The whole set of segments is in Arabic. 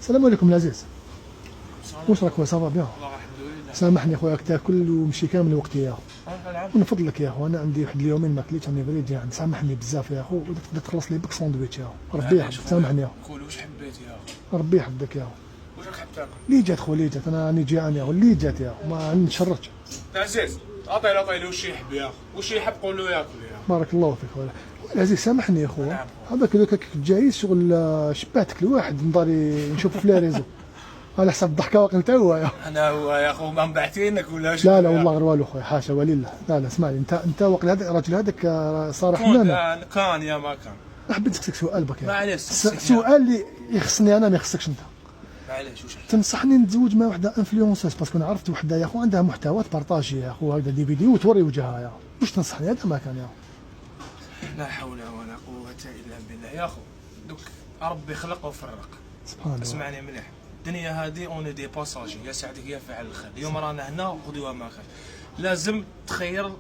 السلام عليكم العزيز. واش راك صافا بيان؟ والله الحمد لله. سامحني خويا راك تاكل ومشي كامل وقتي يا اخو. نلعب. من فضلك يا اخو انا عندي واحد اليومين ما كليتش راني فريد يعني سامحني بزاف يا اخو ودك تخلص لي بك ساندويتش يا اخو ربي يحفظك سامحني يا اخو قول واش حبيت يا اخو. ربي يحفظك يا اخو. واش راك حاب تاكل؟ اللي جات خويا اللي جات انا راني جيعان يا اخو اللي جات يا اخو ما نتشرطش. عزيز عطيني واش يحب يا اخو واش يحب قول له ياكل يا اخو. بارك الله فيك خويا العزيز سامحني يا خويا نعم. هذاك كنت جاي شغل شبعتك الواحد نضاري نشوف في لي ريزو على حسب الضحكه واقع انت هو يا انا هو يا اخو ما مبعتينك ولا شو؟ لا والله غير والو خويا حاشا ولله لا اسمعني انت وقت هذا الراجل هذاك صراحه كان يا ما كان. حبيت نسالك سؤال بك معليش سؤال اللي يخصني انا ما يخصكش انت. معليش واش تنصحني نتزوج مع وحده انفلونسوس باسكو انا عرفت وحده يا اخو عندها محتوى تبارطاجي يا اخو هكذا دي فيديو وتوري وجهها يا واش تنصحني هذا ما كان يا اخو. لا حول ولا قوة الا بالله يا اخو. دوك ربي خلق وفرق. سبحان الله. اسمعني مليح. الدنيا هذه اون دي باساجي يا سعدك يا فاعل الخير. اليوم رانا هنا وغدوه ما خير. لازم تخير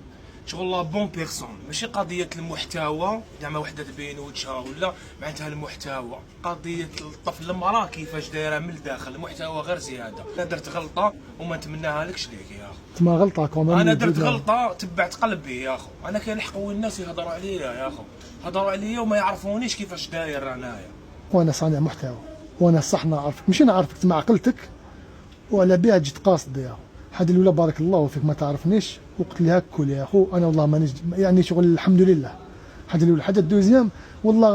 شغل لا بون بيرسون ماشي قضيه المحتوى زعما وحده تبين وجهها ولا معناتها المحتوى قضيه الطفل المراه كيفاش دايره من الداخل المحتوى غير زياده. انا درت غلطه وما نتمناها لكش ليك يا اخو. تما غلطه كومون انا درت غلطه تبعت قلبي يا اخو. انا كاين الحق الناس يهضروا عليا يا اخو هضروا عليا وما يعرفونيش كيفاش داير انايا. وانا صانع محتوى وانا صح نعرفك ماشي نعرفك تما عقلتك وعلى بها جيت قاصد يا اخو. هذه الاولى بارك الله فيك ما تعرفنيش وقلت لها كل يا اخو انا والله مانيش يعني شغل الحمد لله. هذه الاولى. الحاجه الدوزيام والله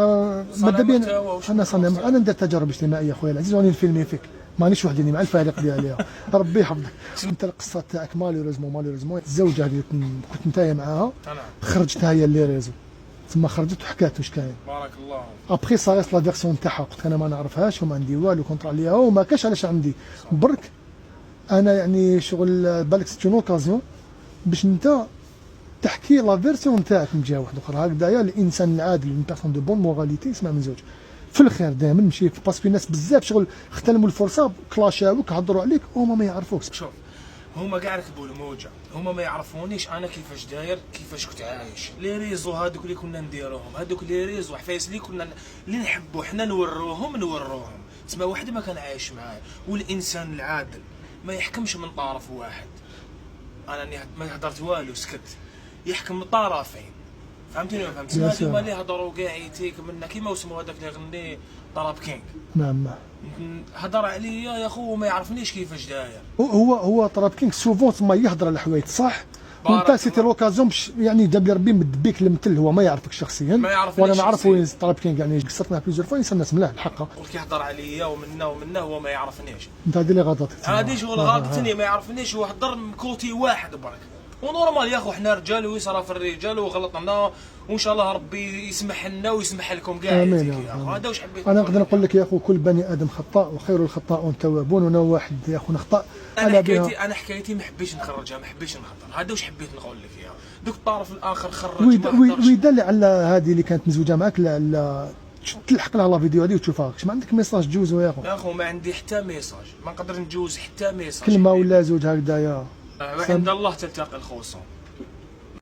ماذا بينا انا صانع انا ندير تجارب اجتماعيه خويا العزيز راني نفيلمي فيك مانيش وحدي مع الفريق ديالي ربي يحفظك. انت القصه تاعك مالوريزمون الزوجه اللي كنت نتايا معاها خرجتها هي اللي ريزو ثم خرجت وحكات واش كاين. بارك الله. ابخي صارت لا فيرسيون تاعها قلت انا ما نعرفهاش وما عندي والو كونتر عليها وما كاش علاش عندي برك انا يعني شغل بالك سيت اون اوكازيون باش انت تحكي لا فيرسيون تاعك من جهه واحده اخرى هكذايا الانسان العادل اون بيرسون دو بون موراليتي يسمع من زوج في الخير دائما ماشي باسكو الناس بزاف شغل اغتنموا الفرصه كلاشاوك هضروا عليك وهما ما يعرفوكش. شوف هما كاع ركبوا الموجه هما ما يعرفونيش انا كيفاش داير كيفاش كنت عايش. لي ريزو هذوك اللي كنا نديروهم هذوك لي ريزو حفايس اللي كنا اللي نحبوا حنا نوروهم تسمى واحد ما كان عايش معايا. والانسان العادل ما يحكمش من طرف واحد. انا ما هضرت والو سكت يحكم من طرفين فهمتني ولا فهمتني؟ هذوما اللي هضروا كاع يتيك منا كيما وسمو هذاك اللي غني طراب كينغ. نعم هضر عليا يا خو وما يعرفنيش كيفاش داير. هو طراب كينغ سوفون تما يهضر على حوايج صح وانت سيتي لوكازيون باش يعني جاب لي ربي مد بيك المثل هو ما يعرفك شخصيا وانا نعرف وين طراب كينغ يعني قصرنا بليزيور فوا انسان ناس ملاح الحق قلت كيهضر عليا ومنا هو ما يعرفنيش. انت هذه اللي غلطتك هذه شغل غلطتني ما يعرفنيش وهضر من كوتي واحد برك ونورمال يا اخو حنا رجال ويصرا في الرجال وغلطنا وان شاء الله ربي يسمح لنا ويسمح لكم كاع. امين يا اخو هذا واش حبيت انا نقدر نقول لك يا اخو كل بني ادم خطاء وخير الخطاؤون التوابون وانا واحد يا اخو نخطا. انا حكايتي ما حبيتش نخرجها ما حبيتش نهضر. هذا واش حبيت نقول لك يا دوك الطرف الاخر خرج ويدل على هذه اللي كانت مزوجه معك لا تلحق لها لا فيديو هذه وتشوفها ما عندك ميساج تجوزو يا اخو. يا اخو ما عندي حتى ميساج ما نقدر نجوز حتى ميساج كلمه ولا زوج هكذايا وعند الله تلتقي الخصوم.